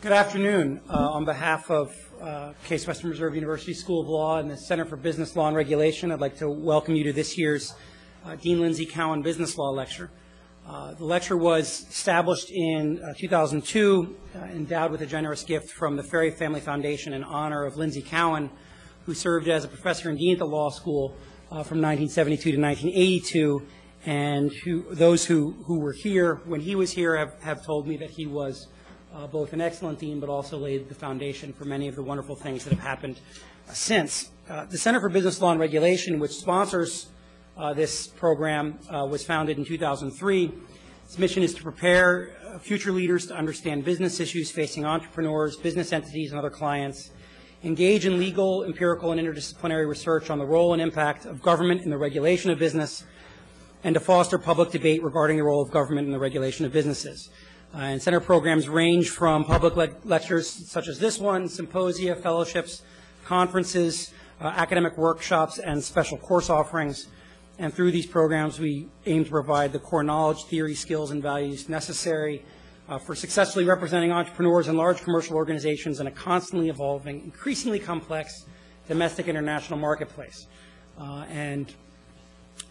Good afternoon. On behalf of Case Western Reserve University School of Law and the Center for Business Law and Regulation, I'd like to welcome you to this year's Dean Lindsey Cowen Business Law Lecture. The lecture was established in 2002, endowed with a generous gift from the Ferry Family Foundation in honor of Lindsey Cowen, who served as a professor and dean at the law school from 1972 to 1982, and those who were here when he was here have told me that he was both an excellent dean, but also laid the foundation for many of the wonderful things that have happened since. The Center for Business Law and Regulation, which sponsors this program, was founded in 2003. Its mission is to prepare future leaders to understand business issues facing entrepreneurs, business entities, and other clients, engage in legal, empirical, and interdisciplinary research on the role and impact of government in the regulation of business, and to foster public debate regarding the role of government in the regulation of businesses. And center programs range from public lectures such as this one, symposia, fellowships, conferences, academic workshops, and special course offerings. And through these programs, we aim to provide the core knowledge, theory, skills, and values necessary for successfully representing entrepreneurs in large commercial organizations in a constantly evolving, increasingly complex domestic and international marketplace. And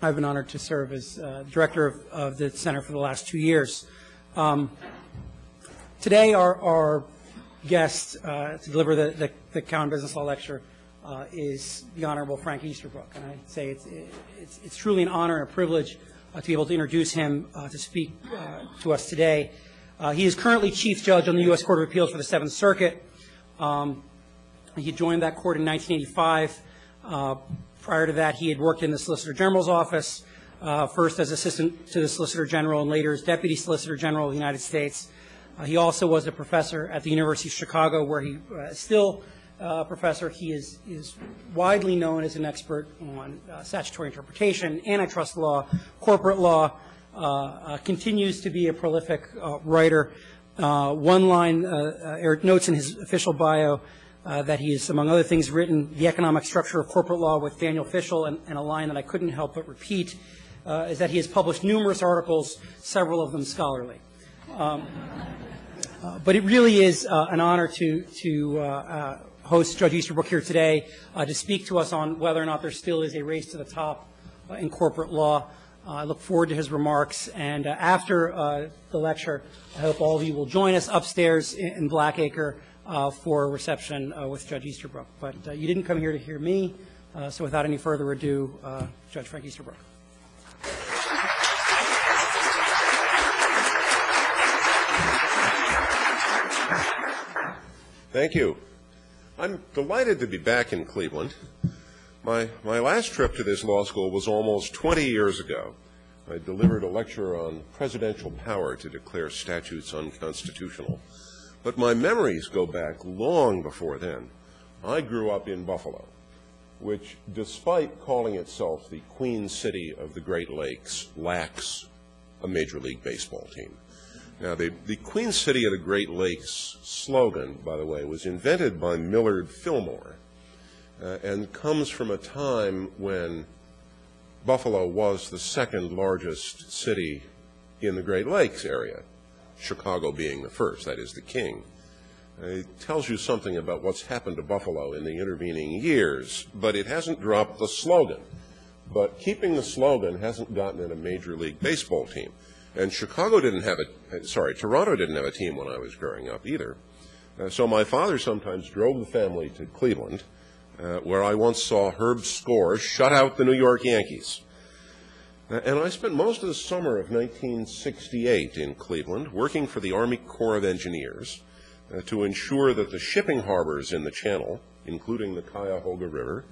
I've been honored to serve as director of the center for the last 2 years. Today, our guest to deliver the Cowen Business Law Lecture is the Honorable Frank Easterbrook, and I'd say it's truly an honor and a privilege to be able to introduce him to speak to us today. He is currently Chief Judge on the U.S. Court of Appeals for the Seventh Circuit. He joined that court in 1985. Prior to that, he had worked in the Solicitor General's office, first as Assistant to the Solicitor General and later as Deputy Solicitor General of the United States. He also was a professor at the University of Chicago, where he is still a professor. He is widely known as an expert on statutory interpretation, antitrust law, corporate law, continues to be a prolific writer. One line, Eric notes in his official bio that he has, among other things, written The Economic Structure of Corporate Law with Daniel Fishel, and a line that I couldn't help but repeat is that he has published numerous articles, several of them scholarly. But it really is an honor to host Judge Easterbrook here today to speak to us on whether or not there still is a race to the top in corporate law. I look forward to his remarks, and after the lecture, I hope all of you will join us upstairs in Blackacre for a reception with Judge Easterbrook. But you didn't come here to hear me, so without any further ado, Judge Frank Easterbrook. Thank you. I'm delighted to be back in Cleveland. My last trip to this law school was almost 20 years ago. I delivered a lecture on presidential power to declare statutes unconstitutional. But my memories go back long before then. I grew up in Buffalo, which, despite calling itself the Queen City of the Great Lakes, lacks a Major League Baseball team. Now, the Queen City of the Great Lakes slogan, by the way, was invented by Millard Fillmore and comes from a time when Buffalo was the second largest city in the Great Lakes area, Chicago being the first, that is the king. It tells you something about what's happened to Buffalo in the intervening years, but it hasn't dropped the slogan. But keeping the slogan hasn't gotten it a Major League Baseball team. And Toronto didn't have a team when I was growing up either. So my father sometimes drove the family to Cleveland, where I once saw Herb Score shut out the New York Yankees. And I spent most of the summer of 1968 in Cleveland working for the Army Corps of Engineers to ensure that the shipping harbors in the channel, including the Cuyahoga River,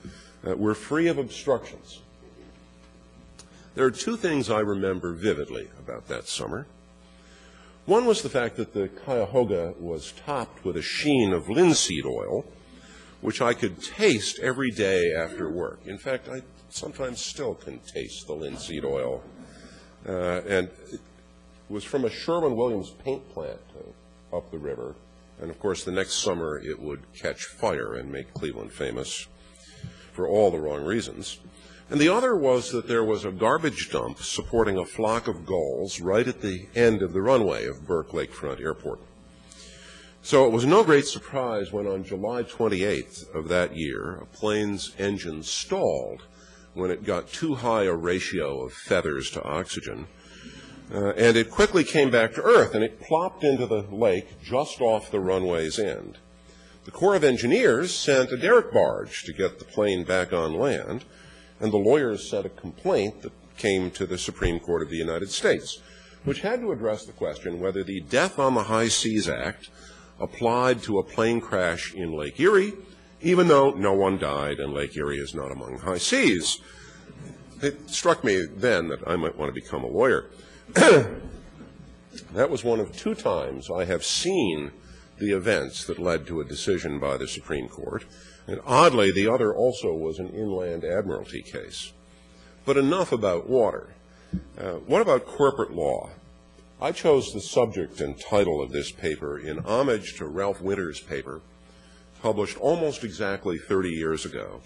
were free of obstructions. There are two things I remember vividly about that summer. One was the fact that the Cuyahoga was topped with a sheen of linseed oil, which I could taste every day after work. In fact, I sometimes still can taste the linseed oil. And it was from a Sherwin-Williams paint plant up the river. And, of course, the next summer it would catch fire and make Cleveland famous for all the wrong reasons. And the other was that there was a garbage dump supporting a flock of gulls right at the end of the runway of Burke Lakefront Airport. So it was no great surprise when on July 28th of that year, a plane's engine stalled when it got too high a ratio of feathers to oxygen, and it quickly came back to Earth, and it plopped into the lake just off the runway's end. The Corps of Engineers sent a derrick barge to get the plane back on land, and the lawyers sent a complaint that came to the Supreme Court of the United States, which had to address the question whether the Death on the High Seas Act applied to a plane crash in Lake Erie, even though no one died and Lake Erie is not among high seas. It struck me then that I might want to become a lawyer. That was one of two times I have seen the events that led to a decision by the Supreme Court, and oddly, the other also was an inland admiralty case. But enough about water. What about corporate law? I chose the subject and title of this paper in homage to Ralph Winter's paper, published almost exactly 30 years ago,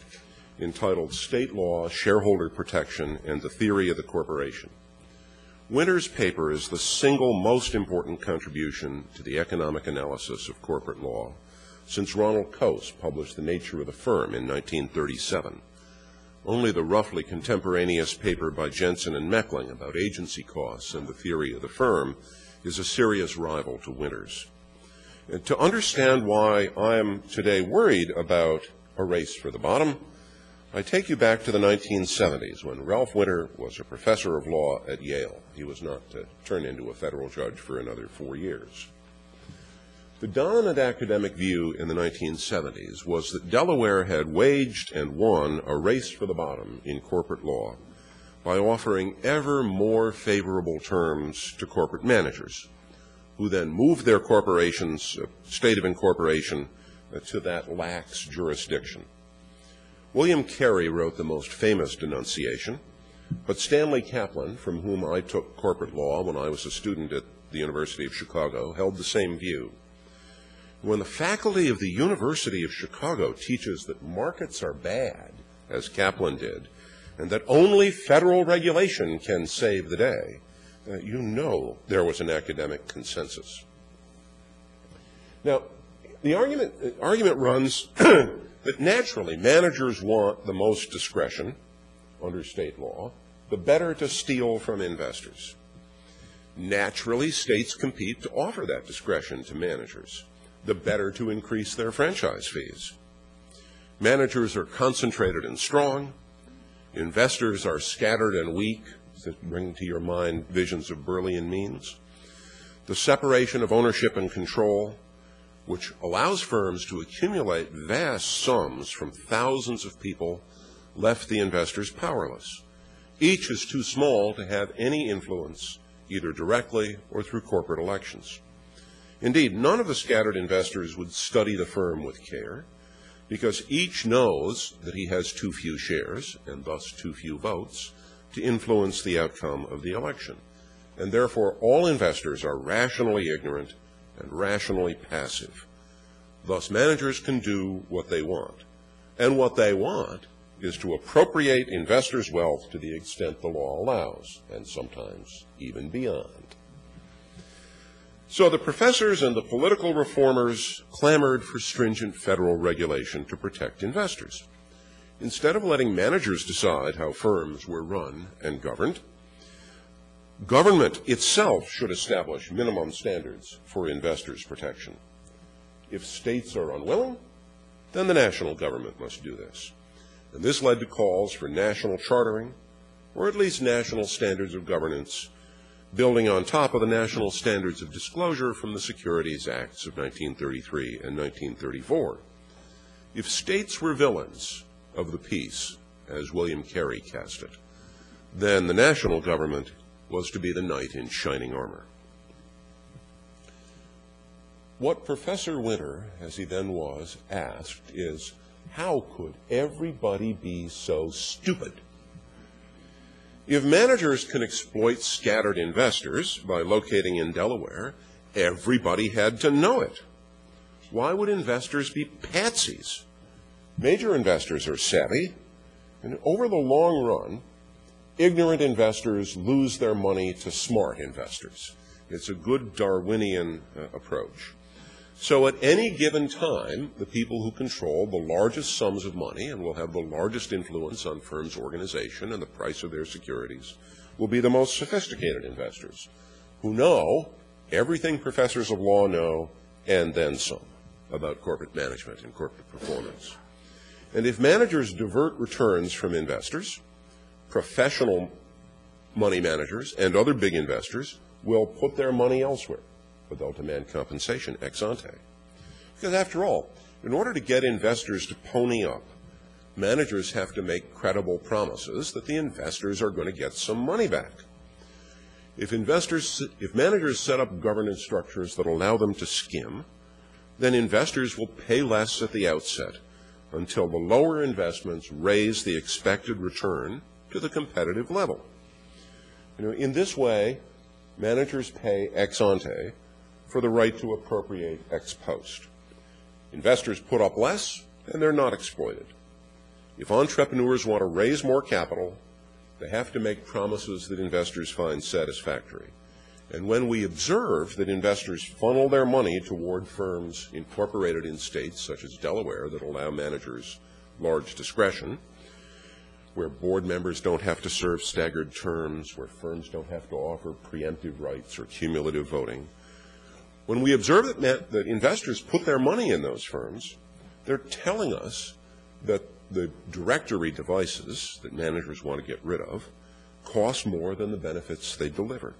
entitled State Law, Shareholder Protection, and the Theory of the Corporation. Winter's paper is the single most important contribution to the economic analysis of corporate law since Ronald Coase published The Nature of the Firm in 1937. Only the roughly contemporaneous paper by Jensen and Meckling about agency costs and the theory of the firm is a serious rival to Winter's. And to understand why I am today worried about a race for the bottom, I take you back to the 1970s when Ralph Winter was a professor of law at Yale. He was not turned into a federal judge for another 4 years. The dominant academic view in the 1970s was that Delaware had waged and won a race for the bottom in corporate law by offering ever more favorable terms to corporate managers, who then moved their corporations, state of incorporation, to that lax jurisdiction. William Carey wrote the most famous denunciation, but Stanley Kaplan, from whom I took corporate law when I was a student at the University of Chicago, held the same view. When the faculty of the University of Chicago teaches that markets are bad, as Kaplan did, and that only federal regulation can save the day, you know there was an academic consensus. Now, the argument runs that naturally managers want the most discretion under state law, the better to steal from investors. Naturally, states compete to offer that discretion to managers, the better to increase their franchise fees. Managers are concentrated and strong. Investors are scattered and weak, to bring to your mind visions of Burlean means. The separation of ownership and control, which allows firms to accumulate vast sums from thousands of people, left the investors powerless. Each is too small to have any influence, either directly or through corporate elections. Indeed, none of the scattered investors would study the firm with care, because each knows that he has too few shares, and thus too few votes, to influence the outcome of the election. And therefore, all investors are rationally ignorant and rationally passive. Thus, managers can do what they want. And what they want is to appropriate investors' wealth to the extent the law allows, and sometimes even beyond. So the professors and the political reformers clamored for stringent federal regulation to protect investors. Instead of letting managers decide how firms were run and governed, government itself should establish minimum standards for investors' protection. If states are unwilling, then the national government must do this. And this led to calls for national chartering, or at least national standards of governance, building on top of the national standards of disclosure from the Securities Acts of 1933 and 1934. If states were villains of the peace, as William Carey cast it, then the national government was to be the knight in shining armor. What Professor Winter, as he then was, asked is, how could everybody be so stupid? If managers can exploit scattered investors by locating in Delaware, everybody had to know it. Why would investors be patsies? Major investors are savvy, and over the long run, ignorant investors lose their money to smart investors. It's a good Darwinian approach. So at any given time, the people who control the largest sums of money and will have the largest influence on firms' organization and the price of their securities will be the most sophisticated investors who know everything professors of law know and then some about corporate management and corporate performance. And if managers divert returns from investors, professional money managers and other big investors will put their money elsewhere, but they'll demand compensation ex ante. Because after all, in order to get investors to pony up, managers have to make credible promises that the investors are going to get some money back. If managers set up governance structures that allow them to skim, then investors will pay less at the outset until the lower investments raise the expected return to the competitive level. In this way, managers pay ex ante for the right to appropriate ex post. Investors put up less, and they're not exploited. If entrepreneurs want to raise more capital, they have to make promises that investors find satisfactory. And when we observe that investors funnel their money toward firms incorporated in states such as Delaware that allow managers large discretion, where board members don't have to serve staggered terms, where firms don't have to offer preemptive rights or cumulative voting, when we observe that investors put their money in those firms, they're telling us that the directory devices that managers want to get rid of cost more than the benefits they deliver.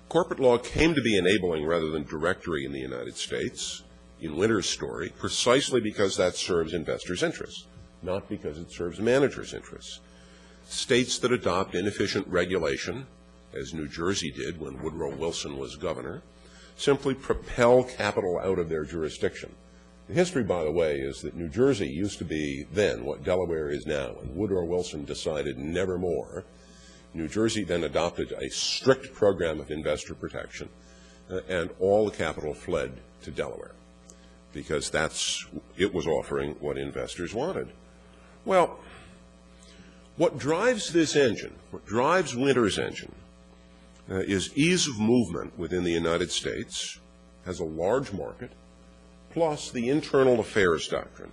Corporate law came to be enabling rather than directory in the United States, in Winter's story, precisely because that serves investors' interests, not because it serves managers' interests. States that adopt inefficient regulation, as New Jersey did when Woodrow Wilson was governor, simply propel capital out of their jurisdiction. The history, by the way, is that New Jersey used to be then what Delaware is now, and Woodrow Wilson decided nevermore. New Jersey then adopted a strict program of investor protection, and all the capital fled to Delaware because it was offering what investors wanted. Well, what drives this engine, what drives Winter's engine, is ease of movement within the United States, has a large market, plus the internal affairs doctrine.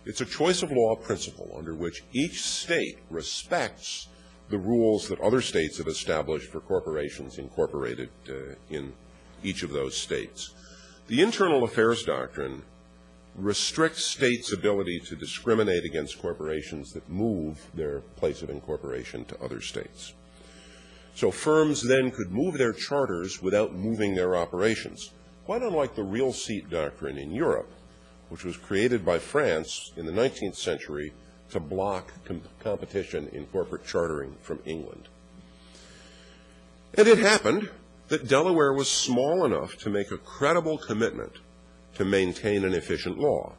It's a choice of law principle under which each state respects the rules that other states have established for corporations incorporated in each of those states. The internal affairs doctrine restricts states' ability to discriminate against corporations that move their place of incorporation to other states. So firms then could move their charters without moving their operations, quite unlike the real seat doctrine in Europe, which was created by France in the 19th century to block competition in corporate chartering from England. And it happened that Delaware was small enough to make a credible commitment to maintain an efficient law.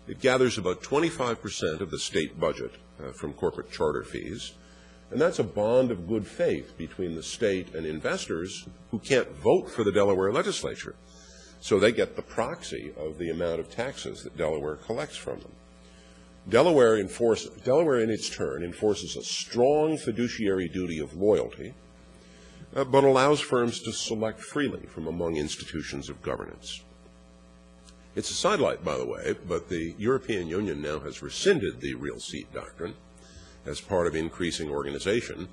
It gathers about 25% of the state budget from corporate charter fees, and that's a bond of good faith between the state and investors who can't vote for the Delaware legislature. So they get the proxy of the amount of taxes that Delaware collects from them. Delaware in its turn enforces a strong fiduciary duty of loyalty, but allows firms to select freely from among institutions of governance. It's a sidelight, by the way, but the European Union now has rescinded the real seat doctrine as part of increasing organization,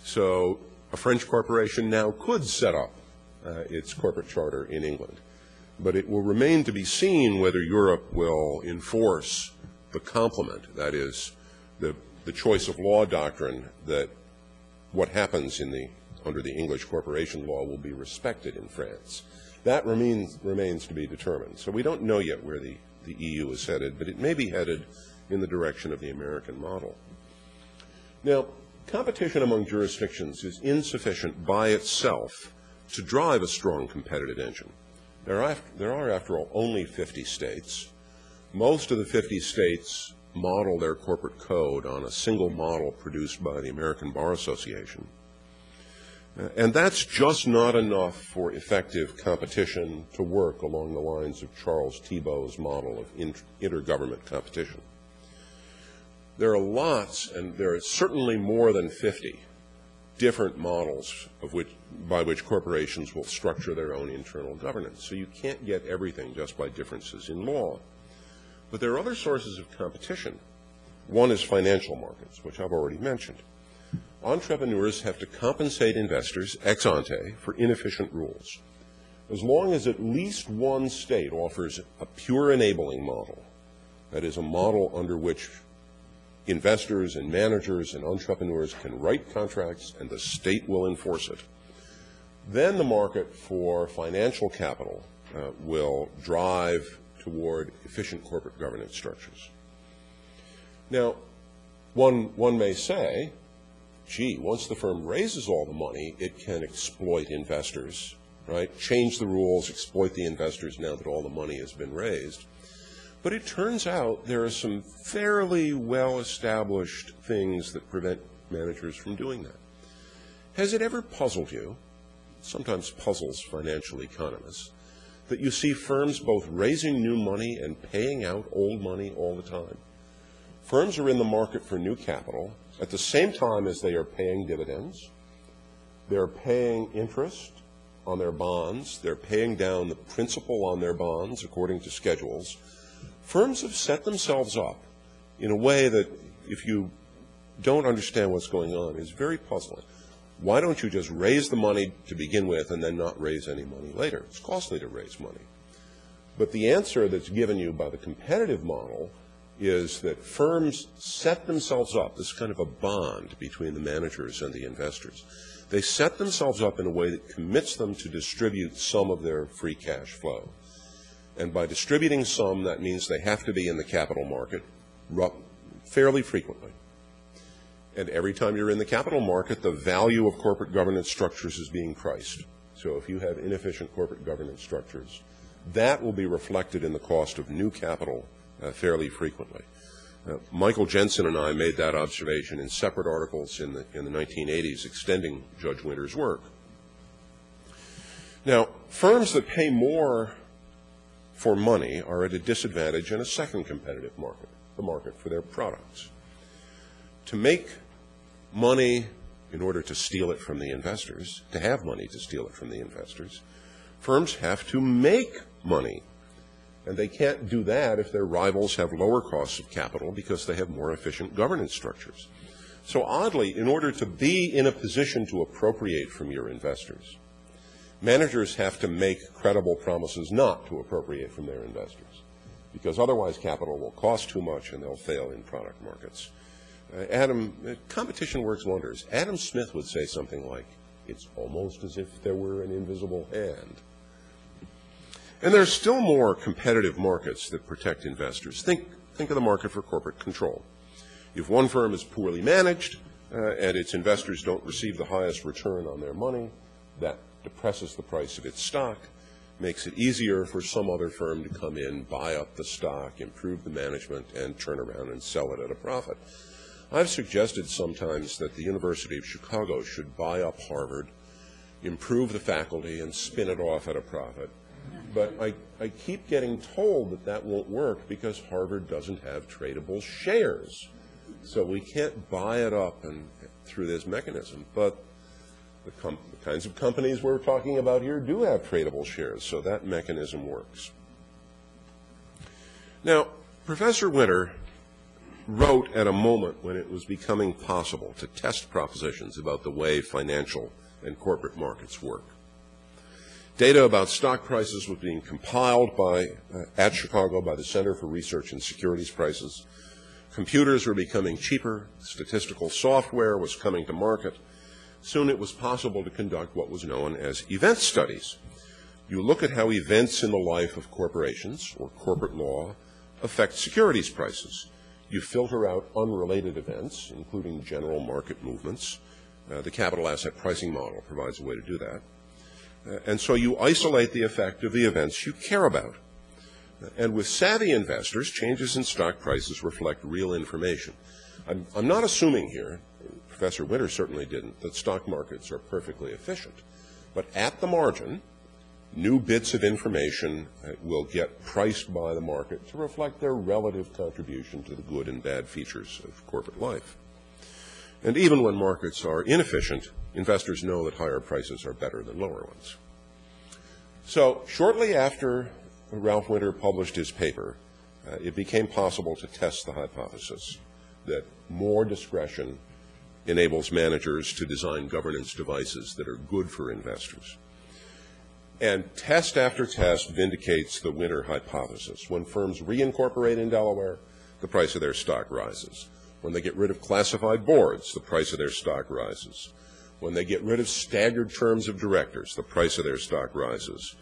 so a French corporation now could set up its corporate charter in England. But it will remain to be seen whether Europe will enforce the complement, that is, the choice of law doctrine, that what happens under the English corporation law will be respected in France. That remains to be determined. So we don't know yet where the EU is headed, but it may be headed in the direction of the American model. Now, competition among jurisdictions is insufficient by itself to drive a strong competitive engine. There are, after all, only 50 states. Most of the 50 states model their corporate code on a single model produced by the American Bar Association. And that's just not enough for effective competition to work along the lines of Charles Thibault's model of intergovernment competition. There are lots, and there are certainly more than 50 different models by which corporations will structure their own internal governance. So you can't get everything just by differences in law. But there are other sources of competition. One is financial markets, which I've already mentioned. Entrepreneurs have to compensate investors ex ante for inefficient rules. As long as at least one state offers a pure enabling model, that is, a model under which investors and managers and entrepreneurs can write contracts and the state will enforce it, then the market for financial capital will drive toward efficient corporate governance structures. Now, one may say, gee, once the firm raises all the money, it can exploit investors, right? Change the rules, exploit the investors now that all the money has been raised. But it turns out there are some fairly well-established things that prevent managers from doing that. Has it ever puzzled you, sometimes puzzles financial economists, that you see firms both raising new money and paying out old money all the time? Firms are in the market for new capital at the same time as they are paying dividends. They're paying interest on their bonds. They're paying down the principal on their bonds according to schedules. Firms have set themselves up in a way that, if you don't understand what's going on, is very puzzling. Why don't you just raise the money to begin with and then not raise any money later? It's costly to raise money. But the answer that's given you by the competitive model is that firms set themselves up, this kind of a bond between the managers and the investors. They set themselves up in a way that commits them to distribute some of their free cash flow. And by distributing some, that means they have to be in the capital market fairly frequently. And every time you're in the capital market, the value of corporate governance structures is being priced. So if you have inefficient corporate governance structures, that will be reflected in the cost of new capital fairly frequently. Michael Jensen and I made that observation in separate articles in the 1980s extending Judge Winter's work. Now, firms that pay more for money are at a disadvantage in a second competitive market, the market for their products. To make money in order to steal it from the investors, to have money to steal it from the investors, firms have to make money. And they can't do that if their rivals have lower costs of capital because they have more efficient governance structures. So oddly, in order to be in a position to appropriate from your investors, managers have to make credible promises not to appropriate from their investors, because otherwise capital will cost too much and they'll fail in product markets. Competition works wonders. Adam Smith would say something like, it's almost as if there were an invisible hand. And there are still more competitive markets that protect investors. Think of the market for corporate control. If one firm is poorly managed and its investors don't receive the highest return on their money, that depresses the price of its stock, makes it easier for some other firm to come in, buy up the stock, improve the management, and turn around and sell it at a profit. I've suggested sometimes that the University of Chicago should buy up Harvard, improve the faculty, and spin it off at a profit. But I keep getting told that that won't work because Harvard doesn't have tradable shares. So we can't buy it up through this mechanism. But the kinds of companies we're talking about here do have tradable shares, so that mechanism works. Now, Professor Winter wrote at a moment when it was becoming possible to test propositions about the way financial and corporate markets work. Data about stock prices was being compiled at Chicago by the Center for Research in Securities Prices. Computers were becoming cheaper. Statistical software was coming to market. Soon it was possible to conduct what was known as event studies. You look at how events in the life of corporations or corporate law affect securities prices. You filter out unrelated events, including general market movements. The capital asset pricing model provides a way to do that. And so you isolate the effect of the events you care about. And with savvy investors, changes in stock prices reflect real information. I'm not assuming here, Professor Winter certainly didn't, that stock markets are perfectly efficient. But at the margin, new bits of information will get priced by the market to reflect their relative contribution to the good and bad features of corporate life. And even when markets are inefficient, investors know that higher prices are better than lower ones. So shortly after Ralph Winter published his paper, it became possible to test the hypothesis that more discretion enables managers to design governance devices that are good for investors. And test after test vindicates the Winter hypothesis. When firms reincorporate in Delaware, the price of their stock rises. When they get rid of classified boards, the price of their stock rises. When they get rid of staggered terms of directors, the price of their stock rises.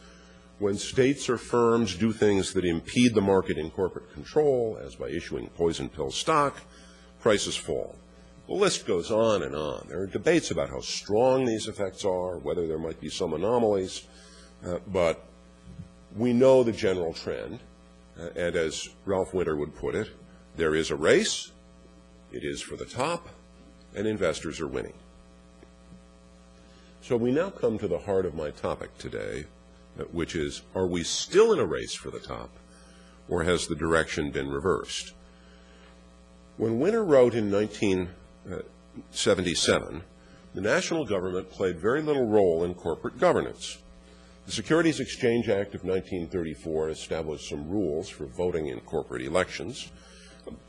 When states or firms do things that impede the market in corporate control, as by issuing poison pill stock, prices fall. The list goes on and on. There are debates about how strong these effects are, whether there might be some anomalies, but we know the general trend, and as Ralph Winter would put it, there is a race, it is for the top, and investors are winning. So we now come to the heart of my topic today, which is, are we still in a race for the top, or has the direction been reversed? When Winter wrote in 1977, the national government played very little role in corporate governance. The Securities Exchange Act of 1934 established some rules for voting in corporate elections,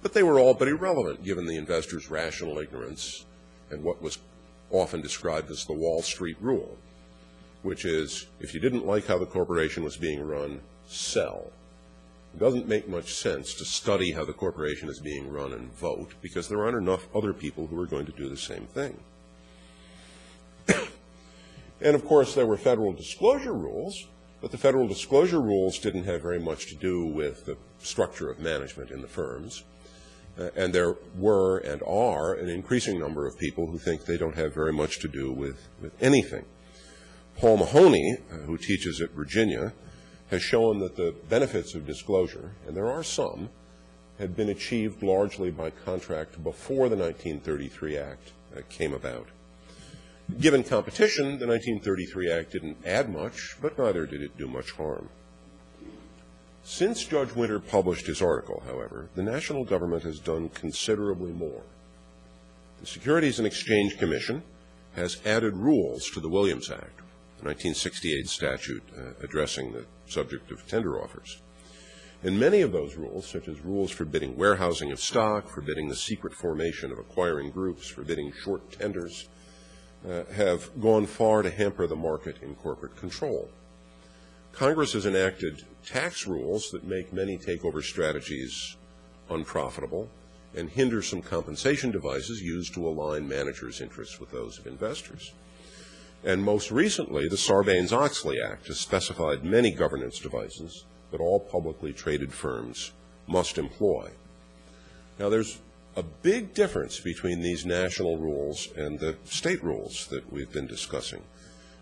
but they were all but irrelevant given the investors' rational ignorance and what was often described as the Wall Street rule, which is, if you didn't like how the corporation was being run, sell. It doesn't make much sense to study how the corporation is being run and vote, because there aren't enough other people who are going to do the same thing. And of course, there were federal disclosure rules, but the federal disclosure rules didn't have very much to do with the structure of management in the firms. And there were and are an increasing number of people who think they don't have very much to do with anything. Paul Mahoney, who teaches at Virginia, has shown that the benefits of disclosure, and there are some, had been achieved largely by contract before the 1933 Act came about. Given competition, the 1933 Act didn't add much, but neither did it do much harm. Since Judge Winter published his article, however, the national government has done considerably more. The Securities and Exchange Commission has added rules to the Williams Act, the 1968 statute addressing the subject of tender offers. And many of those rules, such as rules forbidding warehousing of stock, forbidding the secret formation of acquiring groups, forbidding short tenders, have gone far to hamper the market in corporate control. Congress has enacted tax rules that make many takeover strategies unprofitable and hinder some compensation devices used to align managers' interests with those of investors. And most recently, the Sarbanes-Oxley Act has specified many governance devices that all publicly traded firms must employ. Now, there's a big difference between these national rules and the state rules that we've been discussing,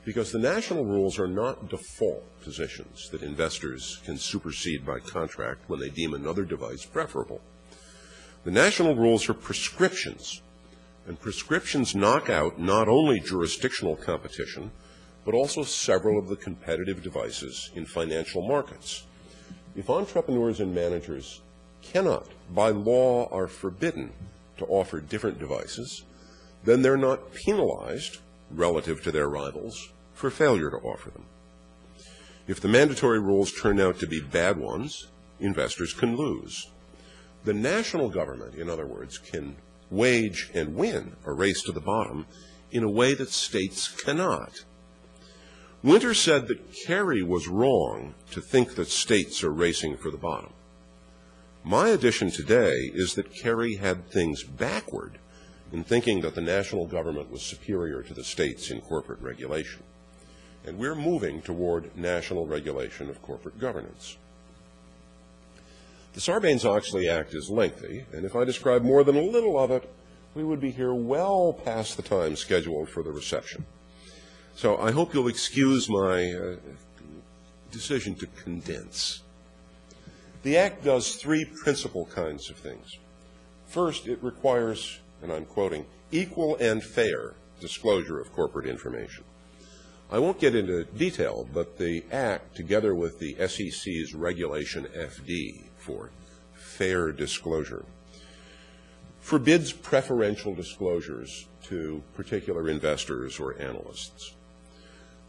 because the national rules are not default positions that investors can supersede by contract when they deem another device preferable. The national rules are prescriptions, and prescriptions knock out not only jurisdictional competition, but also several of the competitive devices in financial markets. If entrepreneurs and managers cannot, by law, are forbidden to offer different devices, then they're not penalized relative to their rivals for failure to offer them. If the mandatory rules turn out to be bad ones, investors can lose. The national government, in other words, can wage and win a race to the bottom in a way that states cannot. Winter said that Kerry was wrong to think that states are racing for the bottom. My addition today is that Kerry had things backward in thinking that the national government was superior to the states in corporate regulation. And we're moving toward national regulation of corporate governance. The Sarbanes-Oxley Act is lengthy, and if I describe more than a little of it, we would be here well past the time scheduled for the reception. So I hope you'll excuse my decision to condense. The Act does three principal kinds of things. First, it requires, and I'm quoting, equal and fair disclosure of corporate information. I won't get into detail, but the Act, together with the SEC's Regulation FD for fair disclosure, forbids preferential disclosures to particular investors or analysts.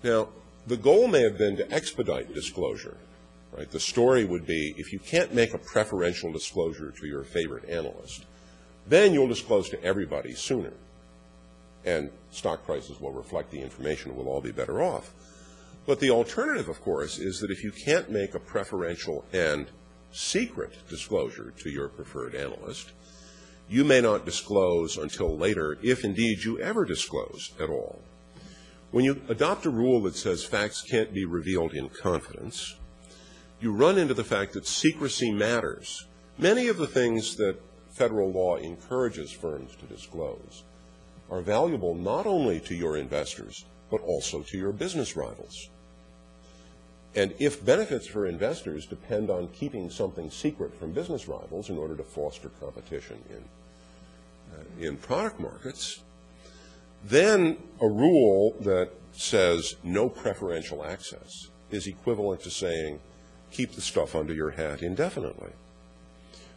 Now, the goal may have been to expedite disclosure. Right? The story would be, if you can't make a preferential disclosure to your favorite analyst, then you'll disclose to everybody sooner. And stock prices will reflect the information, we'll all be better off. But the alternative, of course, is that if you can't make a preferential and secret disclosure to your preferred analyst, you may not disclose until later, if indeed you ever disclose at all. When you adopt a rule that says facts can't be revealed in confidence, you run into the fact that secrecy matters. Many of the things that federal law encourages firms to disclose are valuable not only to your investors, but also to your business rivals. And if benefits for investors depend on keeping something secret from business rivals in order to foster competition in product markets, then a rule that says no preferential access is equivalent to saying keep the stuff under your hat indefinitely.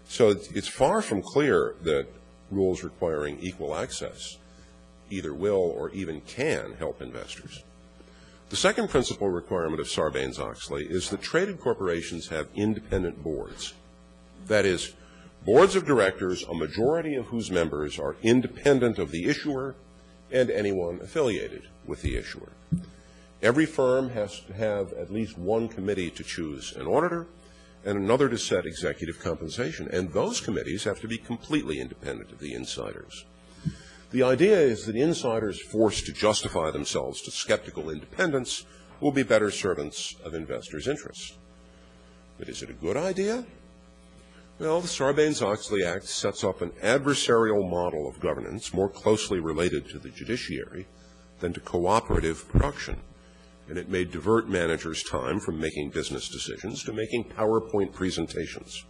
So it's far from clear that rules requiring equal access either will or even can help investors. The second principal requirement of Sarbanes-Oxley is that traded corporations have independent boards. That is, boards of directors, a majority of whose members are independent of the issuer and anyone affiliated with the issuer. Every firm has to have at least one committee to choose an auditor and another to set executive compensation, and those committees have to be completely independent of the insiders. The idea is that insiders forced to justify themselves to skeptical independence will be better servants of investors' interests. But is it a good idea? Well, the Sarbanes-Oxley Act sets up an adversarial model of governance more closely related to the judiciary than to cooperative production, and it may divert managers' time from making business decisions to making PowerPoint presentations.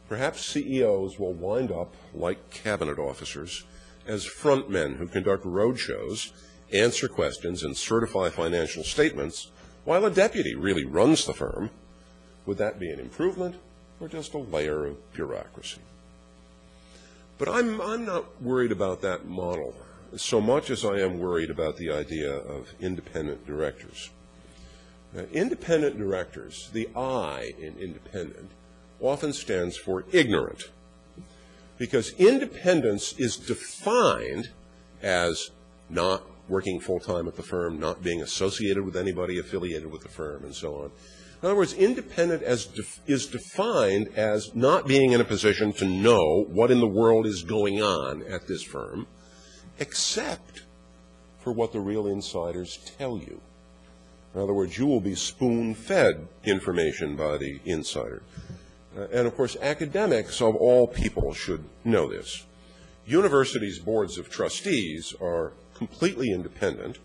Perhaps CEOs will wind up, like cabinet officers, as frontmen who conduct roadshows, answer questions, and certify financial statements, while a deputy really runs the firm. Would that be an improvement or just a layer of bureaucracy? But I'm not worried about that model so much as I am worried about the idea of independent directors. Now, independent directors, the I in independent, often stands for ignorant, because independence is defined as not working full-time at the firm, not being associated with anybody affiliated with the firm, and so on. In other words, independent is defined as not being in a position to know what in the world is going on at this firm, except for what the real insiders tell you. In other words, you will be spoon-fed information by the insider. And, of course, academics of all people should know this. Universities' boards of trustees are completely independent,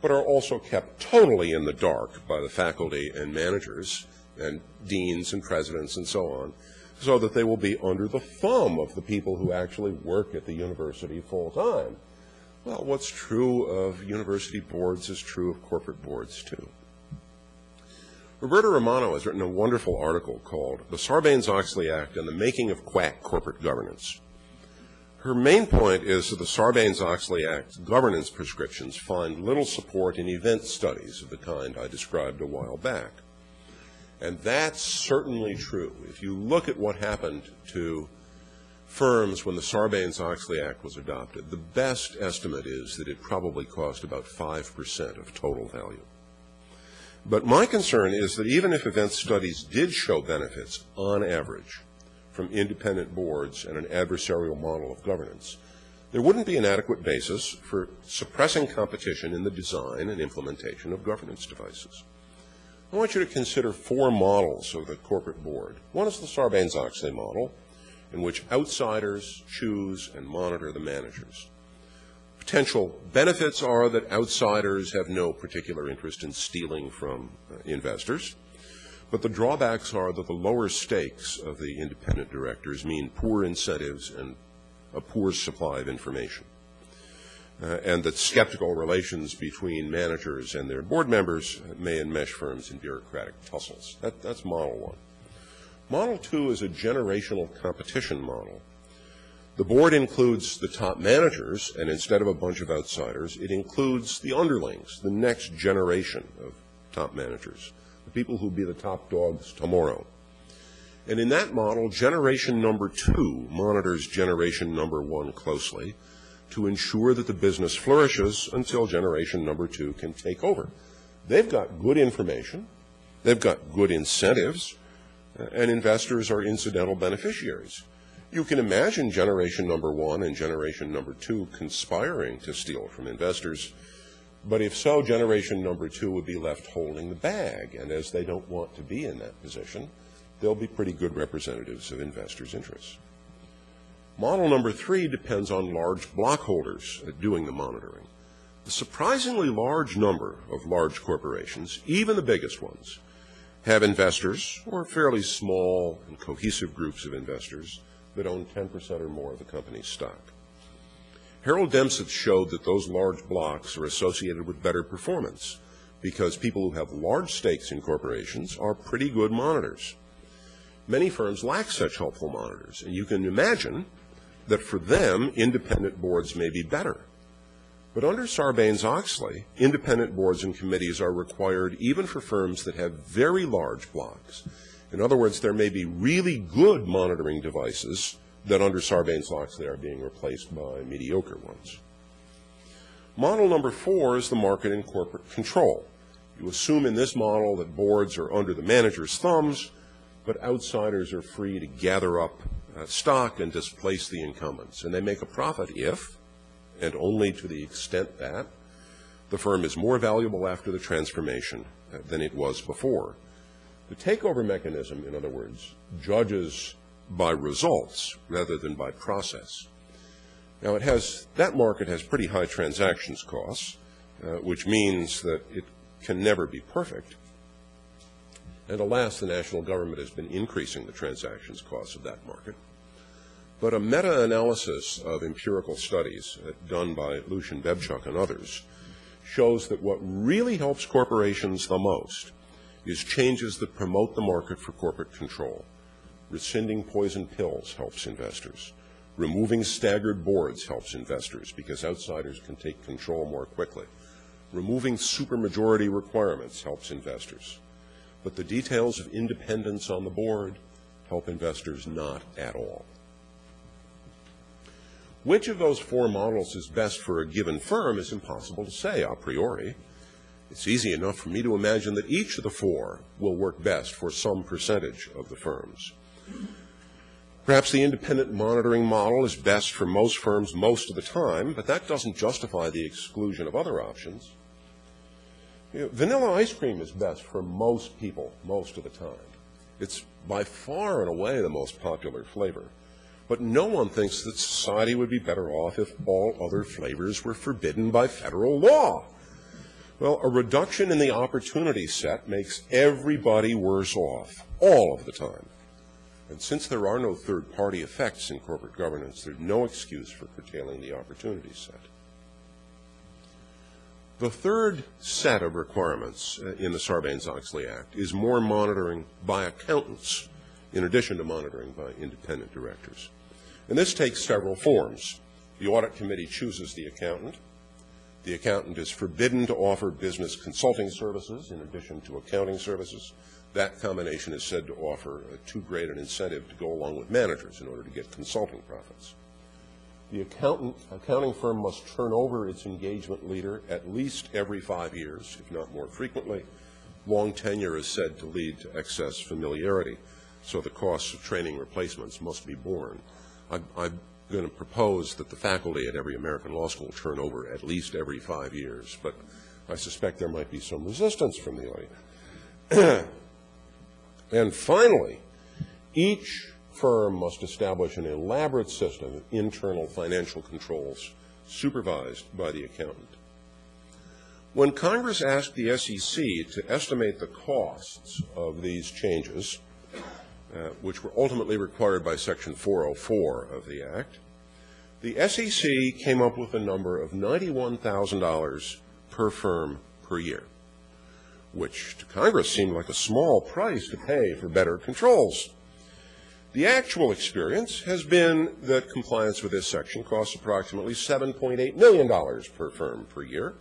but are also kept totally in the dark by the faculty and managers and deans and presidents and so on, so that they will be under the thumb of the people who actually work at the university full-time. Well, what's true of university boards is true of corporate boards, too. Roberta Romano has written a wonderful article called The Sarbanes-Oxley Act and the Making of Quack Corporate Governance. Her main point is that the Sarbanes-Oxley Act's governance prescriptions find little support in event studies of the kind I described a while back. And that's certainly true. If you look at what happened to firms when the Sarbanes-Oxley Act was adopted, the best estimate is that it probably cost about 5% of total value. But my concern is that even if event studies did show benefits, on average, from independent boards and an adversarial model of governance, there wouldn't be an adequate basis for suppressing competition in the design and implementation of governance devices. I want you to consider 4 models of the corporate board. One is the Sarbanes-Oxley model, in which outsiders choose and monitor the managers. Potential benefits are that outsiders have no particular interest in stealing from investors, but the drawbacks are that the lower stakes of the independent directors mean poor incentives and a poor supply of information, and that skeptical relations between managers and their board members may enmesh firms in bureaucratic tussles. That's model 1. Model 2 is a generational competition model. The board includes the top managers, and instead of a bunch of outsiders, it includes the underlings, the next generation of top managers, the people who will be the top dogs tomorrow. And in that model, generation number 2 monitors generation number 1 closely to ensure that the business flourishes until generation number 2 can take over. They've got good information, they've got good incentives, and investors are incidental beneficiaries. You can imagine generation number 1 and generation number 2 conspiring to steal from investors, but if so, generation number 2 would be left holding the bag, and as they don't want to be in that position, they'll be pretty good representatives of investors' interests. Model number 3 depends on large block holders doing the monitoring. The surprisingly large number of large corporations, even the biggest ones, have investors, or fairly small and cohesive groups of investors, that own 10% or more of the company's stock. Harold Dempsey showed that those large blocks are associated with better performance because people who have large stakes in corporations are pretty good monitors. Many firms lack such helpful monitors, and you can imagine that for them, independent boards may be better. But under Sarbanes-Oxley, independent boards and committees are required even for firms that have very large blocks. In other words, there may be really good monitoring devices that under Sarbanes-Oxley are being replaced by mediocre ones. Model number 4 is the market and corporate control. You assume in this model that boards are under the manager's thumbs, but outsiders are free to gather up stock and displace the incumbents. And they make a profit if, and only to the extent that, the firm is more valuable after the transformation than it was before. The takeover mechanism, in other words, judges by results rather than by process. Now, that market has pretty high transactions costs, which means that it can never be perfect. And alas, the national government has been increasing the transactions costs of that market. But a meta-analysis of empirical studies done by Lucian Bebchuk and others shows that what really helps corporations the most is changes that promote the market for corporate control. Rescinding poison pills helps investors. Removing staggered boards helps investors because outsiders can take control more quickly. Removing supermajority requirements helps investors. But the details of independence on the board help investors not at all. Which of those 4 models is best for a given firm is impossible to say a priori. It's easy enough for me to imagine that each of the 4 will work best for some percentage of the firms. Perhaps the independent monitoring model is best for most firms most of the time, but that doesn't justify the exclusion of other options. Vanilla ice cream is best for most people most of the time. It's by far and away the most popular flavor. But no one thinks that society would be better off if all other flavors were forbidden by federal law. Well, a reduction in the opportunity set makes everybody worse off, all of the time. And since there are no third-party effects in corporate governance, there's no excuse for curtailing the opportunity set. The third set of requirements in the Sarbanes-Oxley Act is more monitoring by accountants, in addition to monitoring by independent directors. And this takes several forms. The audit committee chooses the accountant. The accountant is forbidden to offer business consulting services in addition to accounting services. That combination is said to offer too great an incentive to go along with managers in order to get consulting profits. The accounting firm must turn over its engagement leader at least every 5 years, if not more frequently. Long tenure is said to lead to excess familiarity, so the costs of training replacements must be borne. I'm going to propose that the faculty at every American law school turn over at least every 5 years, but I suspect there might be some resistance from the audience. And finally, each firm must establish an elaborate system of internal financial controls supervised by the accountant. When Congress asked the SEC to estimate the costs of these changes, which were ultimately required by Section 404 of the Act, the SEC came up with a number of $91,000 per firm per year, which to Congress seemed like a small price to pay for better controls. The actual experience has been that compliance with this section costs approximately $7.8 million per firm per year,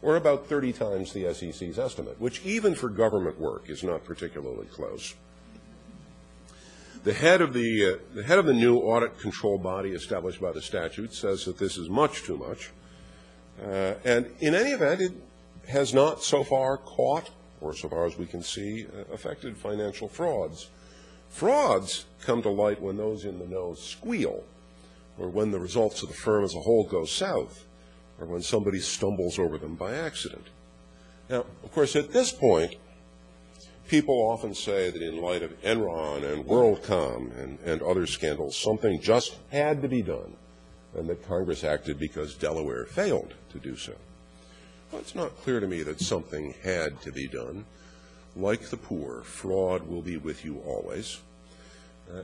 or about 30 times the SEC's estimate, which even for government work is not particularly close. The head of the new audit control body established by the statute says that this is much too much, and in any event, it has not so far caught, or so far as we can see, affected financial frauds. Frauds come to light when those in the know squeal, or when the results of the firm as a whole go south, or when somebody stumbles over them by accident. Now, of course, at this point, people often say that in light of Enron and WorldCom and other scandals, something just had to be done, and that Congress acted because Delaware failed to do so. Well, it's not clear to me that something had to be done. Like the poor, fraud will be with you always.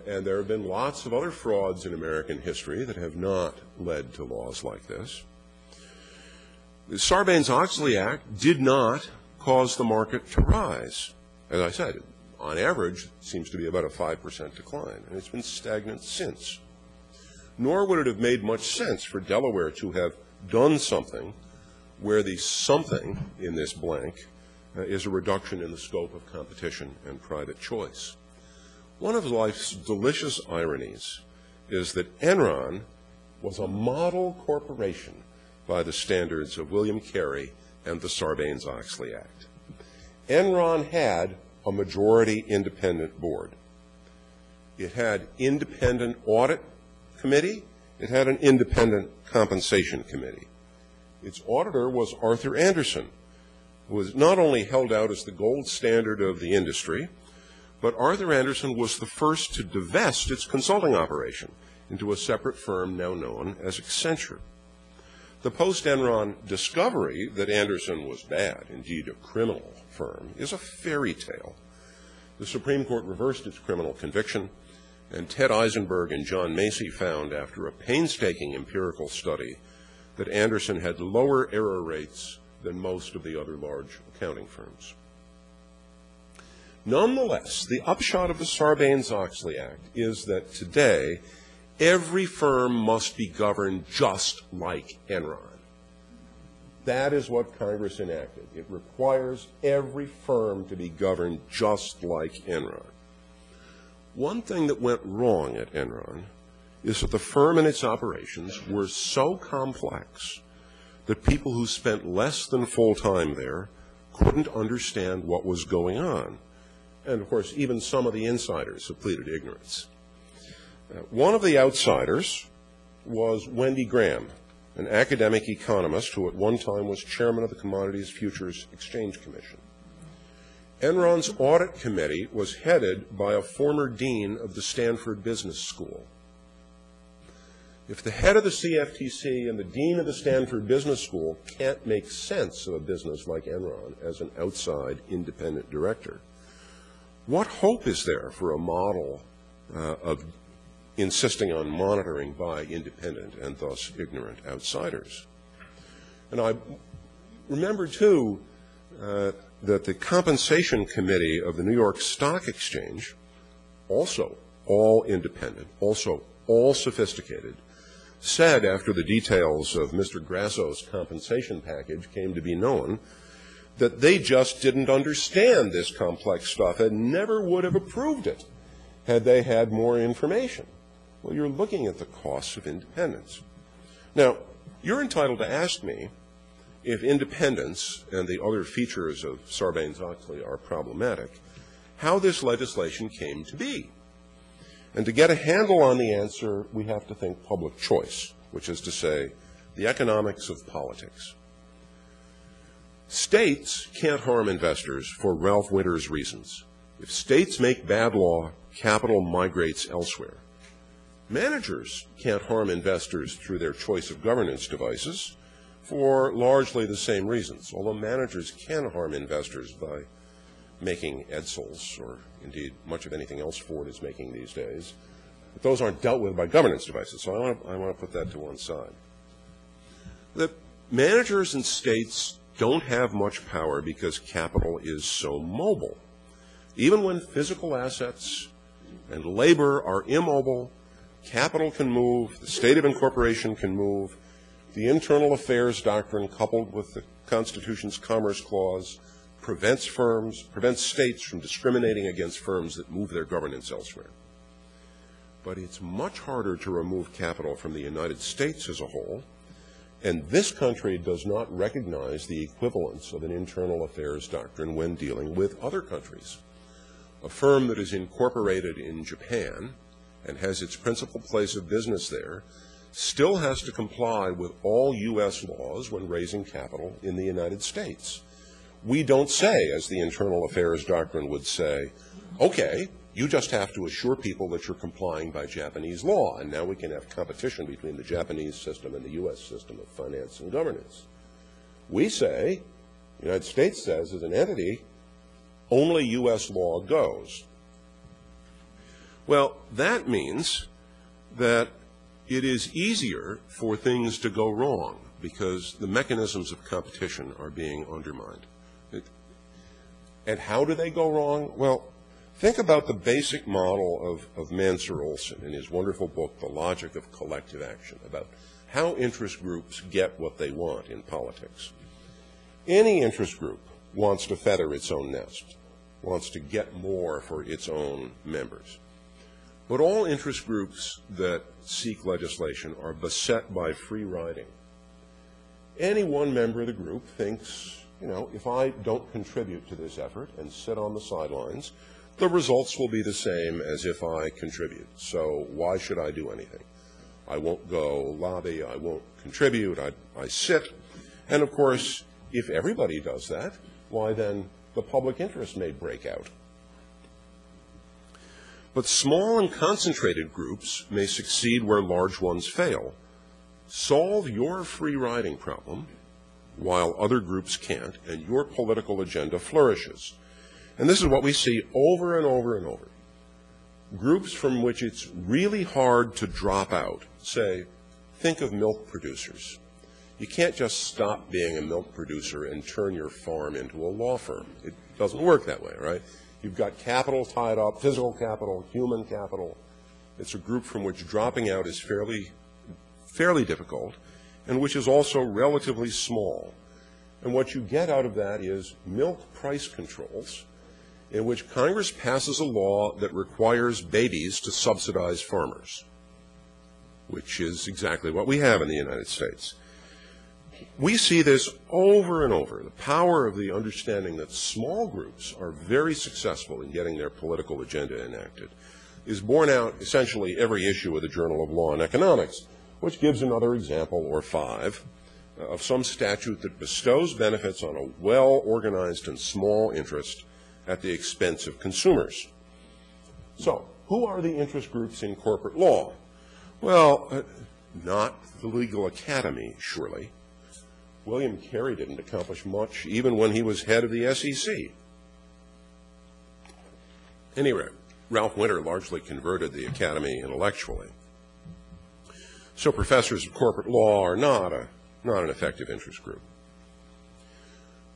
And there have been lots of other frauds in American history that have not led to laws like this. The Sarbanes-Oxley Act did not cause the market to rise. As I said, on average, it seems to be about a 5% decline, and it's been stagnant since. Nor would it have made much sense for Delaware to have done something where the something in this blank is a reduction in the scope of competition and private choice. One of life's delicious ironies is that Enron was a model corporation by the standards of William Carey and the Sarbanes-Oxley Act. Enron had a majority independent board. It had independent audit committee. It had an independent compensation committee. Its auditor was Arthur Andersen, who was not only held out as the gold standard of the industry, but Arthur Andersen was the first to divest its consulting operation into a separate firm now known as Accenture. The post-Enron discovery that Andersen was bad, indeed a criminal firm, is a fairy tale. The Supreme Court reversed its criminal conviction, and Ted Eisenberg and John Macy found, after a painstaking empirical study, that Andersen had lower error rates than most of the other large accounting firms. Nonetheless, the upshot of the Sarbanes-Oxley Act is that today every firm must be governed just like Enron. That is what Congress enacted. It requires every firm to be governed just like Enron. One thing that went wrong at Enron is that the firm and its operations were so complex that people who spent less than full time there couldn't understand what was going on. And, of course, even some of the insiders have pleaded ignorance. One of the outsiders was Wendy Graham, an academic economist who at one time was chairman of the Commodities Futures Exchange Commission. Enron's audit committee was headed by a former dean of the Stanford Business School. If the head of the CFTC and the dean of the Stanford Business School can't make sense of a business like Enron as an outside independent director, what hope is there for a model of insisting on monitoring by independent and thus ignorant outsiders? And I remember, too, that the Compensation Committee of the New York Stock Exchange, also all independent, also all sophisticated, said after the details of Mr. Grasso's compensation package came to be known that they just didn't understand this complex stuff and never would have approved it had they had more information. Well, you're looking at the costs of independence. Now, you're entitled to ask me if independence and the other features of Sarbanes-Oxley are problematic, how this legislation came to be. And to get a handle on the answer, we have to think public choice, which is to say, the economics of politics. States can't harm investors for Ralph Winter's reasons. If states make bad law, capital migrates elsewhere. Managers can't harm investors through their choice of governance devices for largely the same reasons, although managers can harm investors by making edsels, or indeed much of anything else Ford is making these days. But those aren't dealt with by governance devices, so I want to put that to one side. The managers and states don't have much power because capital is so mobile. Even when physical assets and labor are immobile, capital can move, the state of incorporation can move, the internal affairs doctrine coupled with the Constitution's Commerce Clause prevents states from discriminating against firms that move their governance elsewhere. But it's much harder to remove capital from the United States as a whole, and this country does not recognize the equivalence of an internal affairs doctrine when dealing with other countries. A firm that is incorporated in Japan and has its principal place of business there still has to comply with all U.S. laws when raising capital in the United States. We don't say, as the internal affairs doctrine would say, okay, you just have to assure people that you're complying by Japanese law, and now we can have competition between the Japanese system and the U.S. system of finance and governance. We say, the United States says, as an entity, only U.S. law goes. Well, that means that it is easier for things to go wrong because the mechanisms of competition are being undermined. And how do they go wrong? Well, think about the basic model of Mansur Olson in his wonderful book, The Logic of Collective Action, about how interest groups get what they want in politics. Any interest group wants to feather its own nest, wants to get more for its own members. But all interest groups that seek legislation are beset by free riding. Any one member of the group thinks, you know, if I don't contribute to this effort and sit on the sidelines, the results will be the same as if I contribute. So why should I do anything? I won't go lobby, I won't contribute, I sit. And of course, if everybody does that, why then the public interest may break out. But small and concentrated groups may succeed where large ones fail. Solve your free riding problem while other groups can't, and your political agenda flourishes. And this is what we see over and over and over. Groups from which it's really hard to drop out. Say, think of milk producers. You can't just stop being a milk producer and turn your farm into a law firm. It doesn't work that way, right? You've got capital tied up, physical capital, human capital. It's a group from which dropping out is fairly difficult, and which is also relatively small. And what you get out of that is milk price controls, in which Congress passes a law that requires babies to subsidize farmers, which is exactly what we have in the United States. We see this over and over. The power of the understanding that small groups are very successful in getting their political agenda enacted is borne out essentially every issue of the Journal of Law and Economics, which gives another example, or five, of some statute that bestows benefits on a well-organized and small interest at the expense of consumers. So, who are the interest groups in corporate law? Well, not the legal academy, surely. William Carey didn't accomplish much even when he was head of the SEC. Anyway, Ralph Winter largely converted the academy intellectually. So professors of corporate law are not an effective interest group.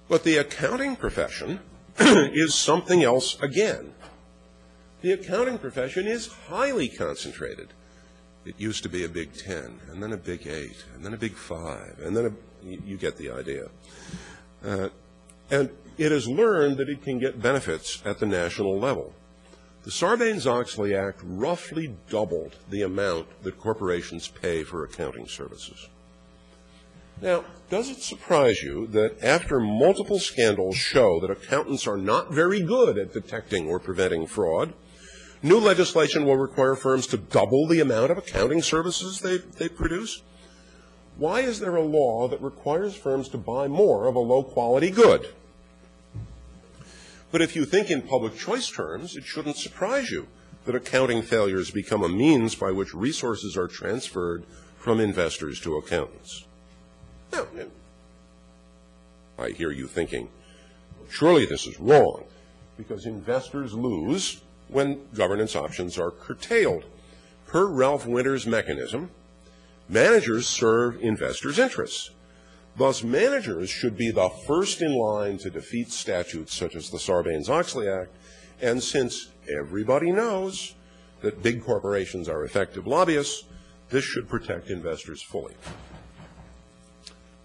But the accounting profession is something else again. The accounting profession is highly concentrated. It used to be a Big 10, and then a Big 8, and then a Big 5, and then you get the idea. And it has learned that it can get benefits at the national level. The Sarbanes-Oxley Act roughly doubled the amount that corporations pay for accounting services. Now, does it surprise you that after multiple scandals show that accountants are not very good at detecting or preventing fraud, new legislation will require firms to double the amount of accounting services they produce? Why is there a law that requires firms to buy more of a low-quality good? But if you think in public choice terms, it shouldn't surprise you that accounting failures become a means by which resources are transferred from investors to accountants. Now, I hear you thinking, surely this is wrong, because investors lose when governance options are curtailed. Per Ralph Winter's mechanism, managers serve investors' interests. Thus, managers should be the first in line to defeat statutes such as the Sarbanes-Oxley Act, and since everybody knows that big corporations are effective lobbyists, this should protect investors fully.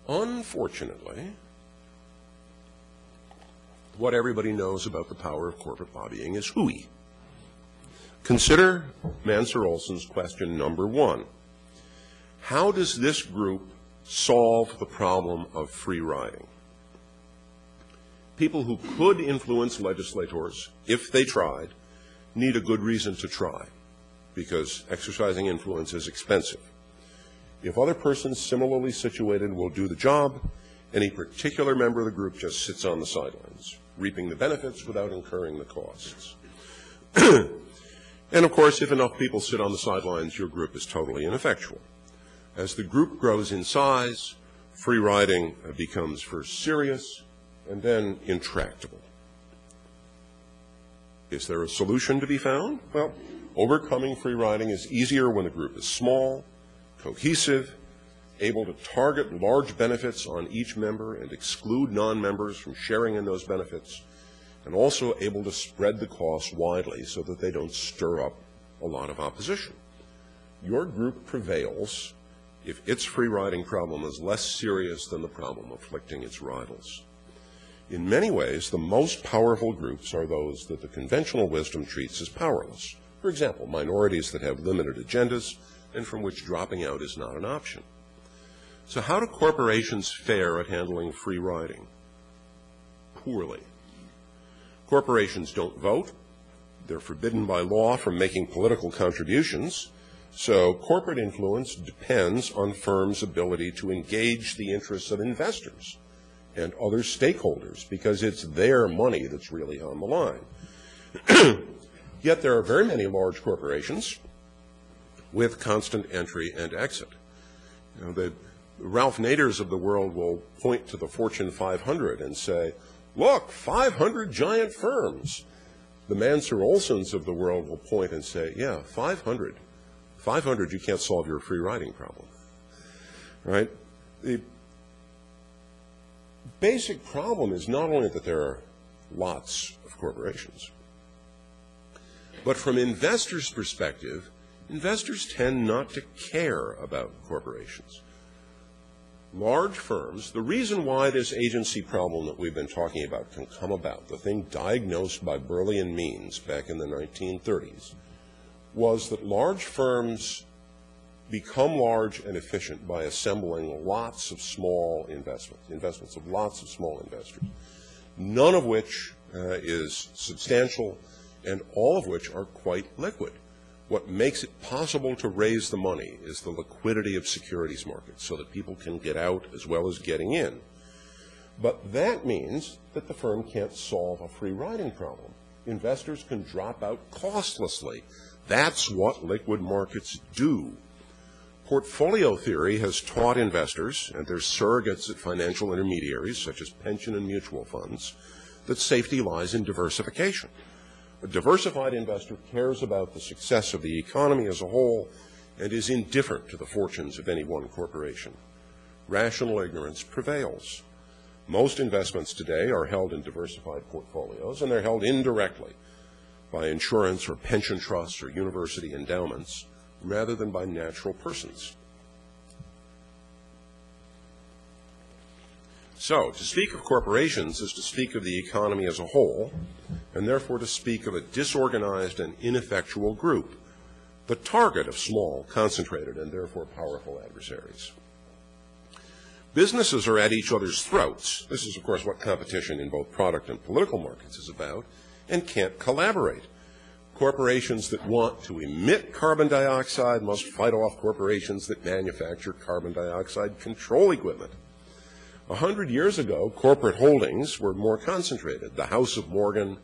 Unfortunately, what everybody knows about the power of corporate lobbying is hooey. Consider Mansur-Olson's question number 1. How does this group solve the problem of free riding? People who could influence legislators, if they tried, need a good reason to try, because exercising influence is expensive. If other persons similarly situated will do the job, any particular member of the group just sits on the sidelines, reaping the benefits without incurring the costs. And of course, if enough people sit on the sidelines, your group is totally ineffectual. As the group grows in size, free riding becomes first serious and then intractable. Is there a solution to be found? Well, overcoming free riding is easier when the group is small, cohesive, able to target large benefits on each member and exclude non-members from sharing in those benefits, and also able to spread the costs widely so that they don't stir up a lot of opposition. Your group prevails if its free riding problem is less serious than the problem afflicting its rivals. In many ways, the most powerful groups are those that the conventional wisdom treats as powerless. For example, minorities that have limited agendas and from which dropping out is not an option. So how do corporations fare at handling free riding? Poorly. Corporations don't vote. They're forbidden by law from making political contributions. So corporate influence depends on firms' ability to engage the interests of investors and other stakeholders, because it's their money that's really on the line. Yet there are very many large corporations with constant entry and exit. You know, the Ralph Naders of the world will point to the Fortune 500 and say, look, 500 giant firms. The Mansur-Olsons of the world will point and say, yeah, 500. 500, you can't solve your free riding problem. Right? The basic problem is not only that there are lots of corporations, but from investors' perspective, investors tend not to care about corporations. Large firms, the reason why this agency problem that we've been talking about can come about, the thing diagnosed by Burley and Means back in the 1930s, was that large firms become large and efficient by assembling lots of small investments of lots of small investors, none of which is substantial and all of which are quite liquid. What makes it possible to raise the money is the liquidity of securities markets so that people can get out as well as getting in. But that means that the firm can't solve a free riding problem. Investors can drop out costlessly. That's what liquid markets do. Portfolio theory has taught investors, and their surrogates at financial intermediaries, such as pension and mutual funds, that safety lies in diversification. A diversified investor cares about the success of the economy as a whole and is indifferent to the fortunes of any one corporation. Rational ignorance prevails. Most investments today are held in diversified portfolios, and they're held indirectly by insurance or pension trusts or university endowments, rather than by natural persons. So, to speak of corporations is to speak of the economy as a whole, and therefore to speak of a disorganized and ineffectual group, the target of small, concentrated, and therefore powerful adversaries. Businesses are at each other's throats. This is, of course, what competition in both product and political markets is about, and can't collaborate. Corporations that want to emit carbon dioxide must fight off corporations that manufacture carbon dioxide control equipment. 100 years ago, corporate holdings were more concentrated. The House of Morgan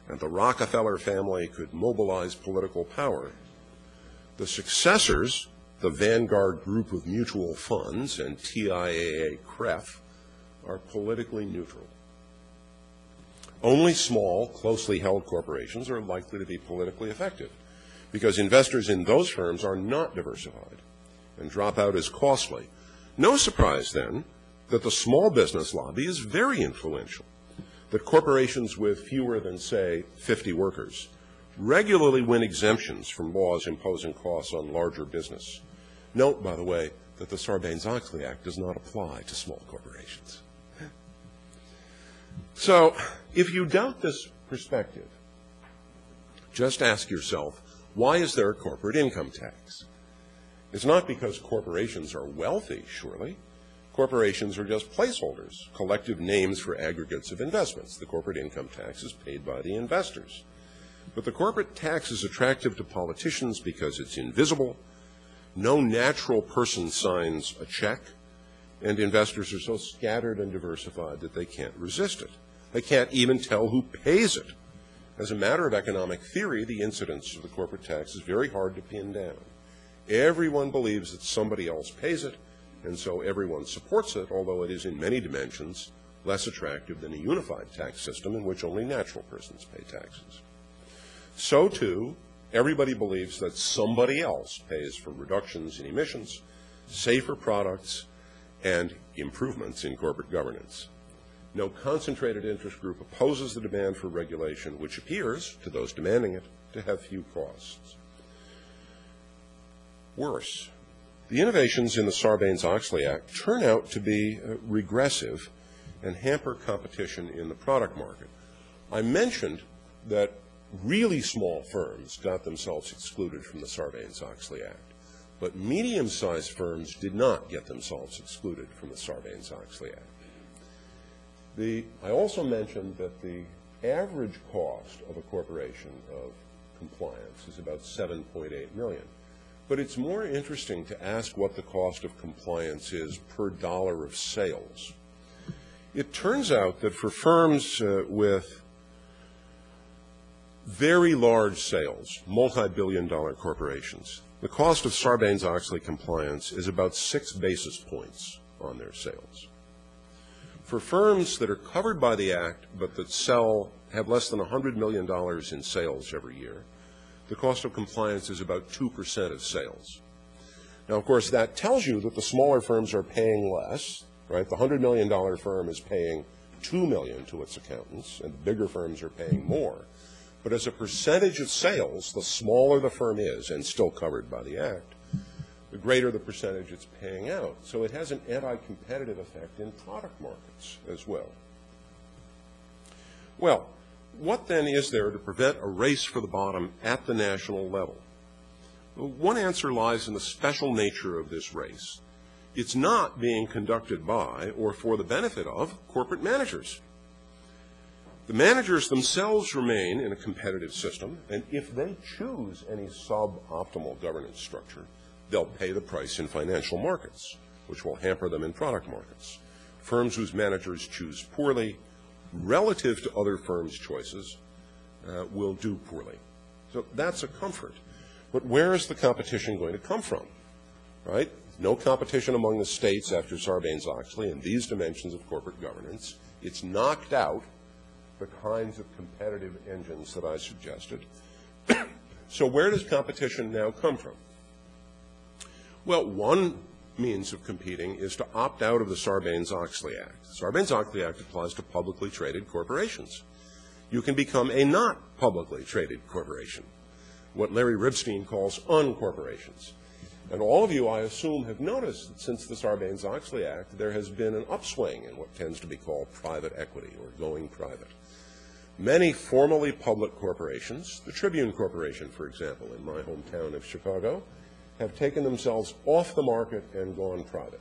and the Rockefeller family could mobilize political power. The successors, the Vanguard Group of Mutual Funds and TIAA-CREF, are politically neutral. Only small, closely held corporations are likely to be politically effective because investors in those firms are not diversified and drop out is costly. No surprise, then, that the small business lobby is very influential, that corporations with fewer than, say, 50 workers regularly win exemptions from laws imposing costs on larger business. Note, by the way, that the Sarbanes-Oxley Act does not apply to small corporations. So, if you doubt this perspective, just ask yourself, why is there a corporate income tax? It's not because corporations are wealthy, surely. Corporations are just placeholders, collective names for aggregates of investments. The corporate income tax is paid by the investors. But the corporate tax is attractive to politicians because it's invisible. No natural person signs a check, and investors are so scattered and diversified that they can't resist it. They can't even tell who pays it. As a matter of economic theory, the incidence of the corporate tax is very hard to pin down. Everyone believes that somebody else pays it, and so everyone supports it, although it is in many dimensions less attractive than a unified tax system in which only natural persons pay taxes. So, too, everybody believes that somebody else pays for reductions in emissions, safer products, and improvements in corporate governance. No concentrated interest group opposes the demand for regulation, which appears, to those demanding it, to have few costs. Worse, the innovations in the Sarbanes-Oxley Act turn out to be regressive and hamper competition in the product market. I mentioned that really small firms got themselves excluded from the Sarbanes-Oxley Act, but medium-sized firms did not get themselves excluded from the Sarbanes-Oxley Act. I also mentioned that the average cost of a corporation of compliance is about $7.8 million. But it's more interesting to ask what the cost of compliance is per dollar of sales. It turns out that for firms with very large sales, multi-billion-dollar corporations, the cost of Sarbanes-Oxley compliance is about 6 basis points on their sales. For firms that are covered by the Act but that have less than $100 million in sales every year, the cost of compliance is about 2% of sales. Now, of course, that tells you that the smaller firms are paying less, right? The $100 million firm is paying $2 million to its accountants, and bigger firms are paying more. But as a percentage of sales, the smaller the firm is and still covered by the Act, the greater the percentage it's paying out. So it has an anti-competitive effect in product markets as well. Well, what then is there to prevent a race for the bottom at the national level? Well, one answer lies in the special nature of this race. It's not being conducted by or for the benefit of corporate managers. The managers themselves remain in a competitive system, and if they choose any suboptimal governance structure, they'll pay the price in financial markets, which will hamper them in product markets. Firms whose managers choose poorly relative to other firms' choices will do poorly. So that's a comfort. But where is the competition going to come from, right? No competition among the states after Sarbanes-Oxley and these dimensions of corporate governance. It's knocked out the kinds of competitive engines that I suggested. So where does competition now come from? Well, one means of competing is to opt out of the Sarbanes-Oxley Act. The Sarbanes-Oxley Act applies to publicly traded corporations. You can become a not publicly traded corporation, what Larry Ribstein calls uncorporations. And all of you, I assume, have noticed that since the Sarbanes-Oxley Act, there has been an upswing in what tends to be called private equity or going private. Many formerly public corporations, the Tribune Corporation, for example, in my hometown of Chicago, have taken themselves off the market and gone private.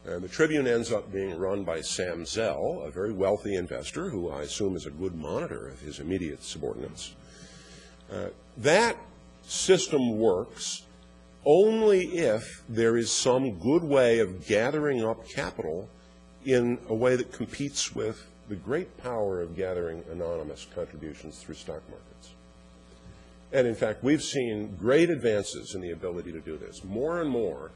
And the Tribune ends up being run by Sam Zell, a very wealthy investor who I assume is a good monitor of his immediate subordinates. That system works only if there is some good way of gathering up capital in a way that competes with the great power of gathering anonymous contributions through stock markets. And in fact, we've seen great advances in the ability to do this. More and more,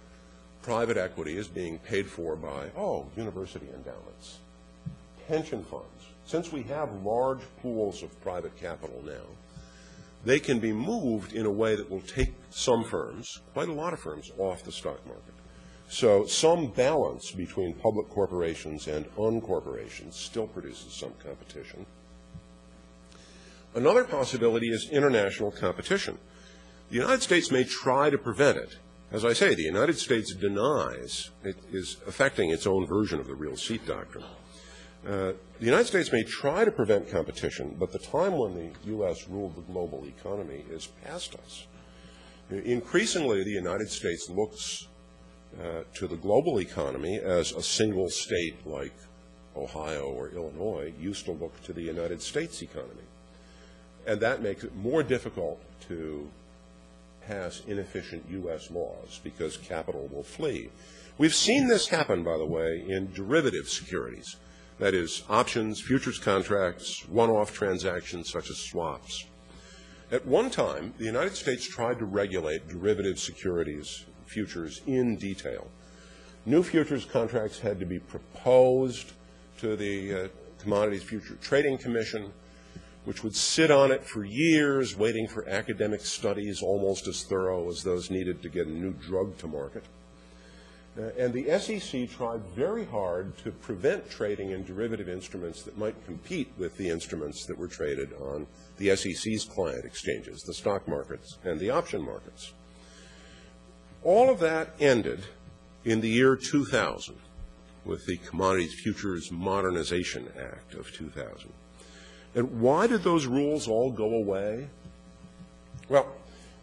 private equity is being paid for by, university endowments, pension funds. Since we have large pools of private capital now, they can be moved in a way that will take some firms, quite a lot of firms, off the stock market. So some balance between public corporations and uncorporations still produces some competition. Another possibility is international competition. The United States may try to prevent it. As I say, the United States denies it is affecting its own version of the real seat doctrine. The United States may try to prevent competition, but the time when the U.S. ruled the global economy is past us. Increasingly, the United States looks to the global economy as a single state like Ohio or Illinois used to look to the United States economy. And that makes it more difficult to pass inefficient U.S. laws because capital will flee. We've seen this happen, by the way, in derivative securities. That is, options, futures contracts, one-off transactions such as swaps. At one time, the United States tried to regulate derivative securities, futures, in detail. New futures contracts had to be proposed to the Commodities Future Trading Commission, which would sit on it for years, waiting for academic studies almost as thorough as those needed to get a new drug to market. And the SEC tried very hard to prevent trading in derivative instruments that might compete with the instruments that were traded on the SEC's client exchanges, the stock markets and the option markets. All of that ended in the year 2000 with the Commodities Futures Modernization Act of 2000. And why did those rules all go away? Well,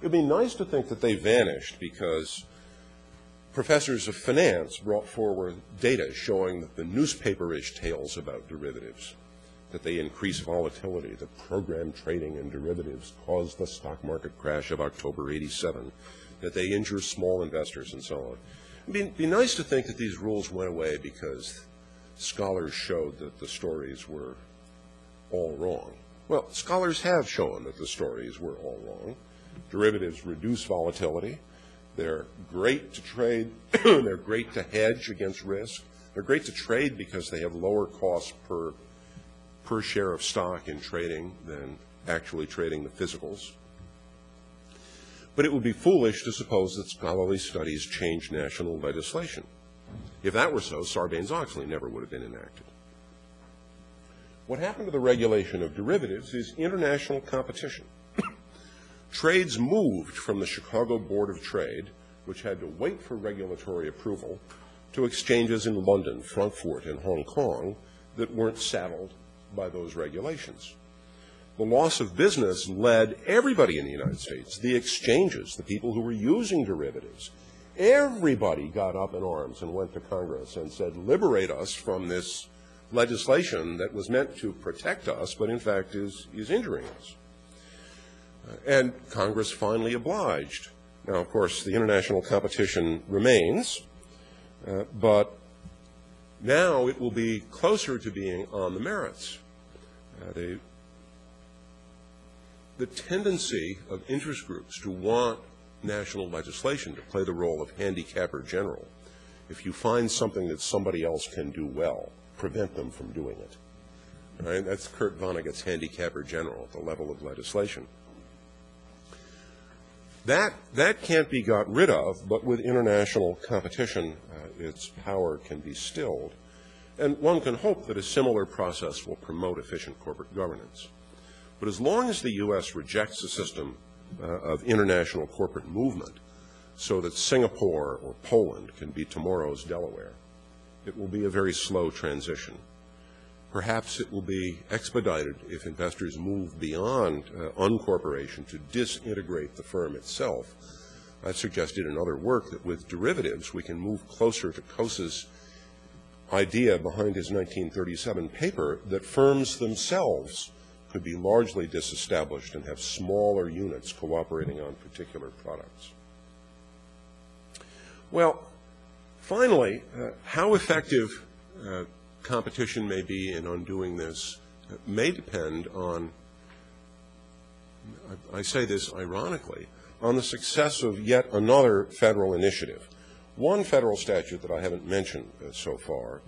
it would be nice to think that they vanished because professors of finance brought forward data showing that the newspaper-ish tales about derivatives, that they increase volatility, that program trading in derivatives caused the stock market crash of October '87, that they injure small investors and so on. It would be nice to think that these rules went away because scholars showed that the stories were all wrong. Well, scholars have shown that the stories were all wrong. Derivatives reduce volatility. They're great to trade. They're great to hedge against risk. They're great to trade because they have lower costs per share of stock in trading than actually trading the physicals. But it would be foolish to suppose that scholarly studies change national legislation. If that were so, Sarbanes-Oxley never would have been enacted. What happened to the regulation of derivatives is international competition. Trades moved from the Chicago Board of Trade, which had to wait for regulatory approval, to exchanges in London, Frankfurt, and Hong Kong that weren't saddled by those regulations. The loss of business led everybody in the United States, the exchanges, the people who were using derivatives. Everybody got up in arms and went to Congress and said, liberate us from this legislation that was meant to protect us, but in fact is injuring us. And Congress finally obliged. Now, of course, the international competition remains, but now it will be closer to being on the merits. The tendency of interest groups to want national legislation to play the role of handicapper general. If you find something that somebody else can do well, prevent them from doing it. Right? That's Kurt Vonnegut's handicapper general at the level of legislation. That can't be got rid of, but with international competition, its power can be stilled. And one can hope that a similar process will promote efficient corporate governance. But as long as the U.S. rejects a system of international corporate movement so that Singapore or Poland can be tomorrow's Delaware, it will be a very slow transition. Perhaps it will be expedited if investors move beyond uncorporation to disintegrate the firm itself. I've suggested in other work that with derivatives we can move closer to Cose's idea behind his 1937 paper that firms themselves could be largely disestablished and have smaller units cooperating on particular products. Well, finally, how effective competition may be in undoing this may depend on, I say this ironically, on the success of yet another federal initiative. One federal statute that I haven't mentioned so far,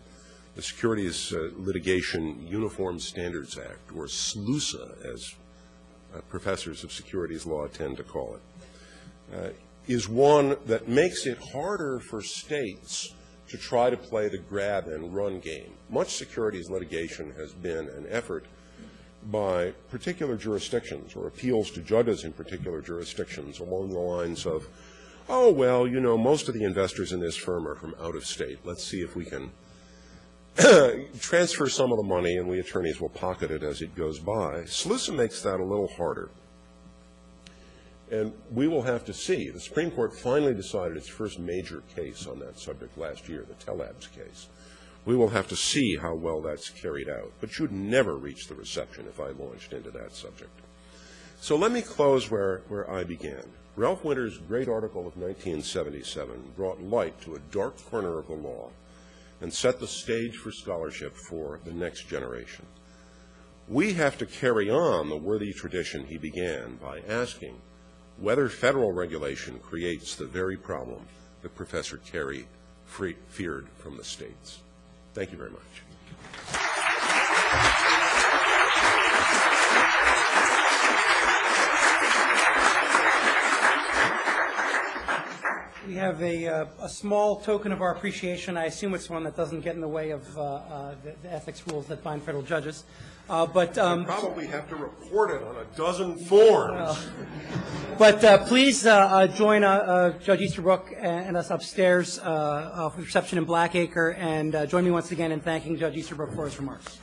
the Securities Litigation Uniform Standards Act, or SLUSA, as professors of securities law tend to call it, is one that makes it harder for states to try to play the grab and run game. Much securities litigation has been an effort by particular jurisdictions or appeals to judges in particular jurisdictions along the lines of, oh, well, you know, most of the investors in this firm are from out of state. Let's see if we can transfer some of the money and we attorneys will pocket it as it goes by. SLUSA makes that a little harder. And we will have to see. The Supreme Court finally decided its first major case on that subject last year, the Tellabs case. We will have to see how well that's carried out. But you'd never reach the reception if I launched into that subject. So let me close where I began. Ralph Winter's great article of 1977 brought light to a dark corner of the law and set the stage for scholarship for the next generation. We have to carry on the worthy tradition he began by asking whether federal regulation creates the very problem that Professor Carey feared from the states. Thank you very much. We have a small token of our appreciation. I assume it's one that doesn't get in the way of the ethics rules that bind federal judges. But you probably have to report it on a dozen forms. But please join Judge Easterbrook and us upstairs for reception in Blackacre, and join me once again in thanking Judge Easterbrook for his remarks.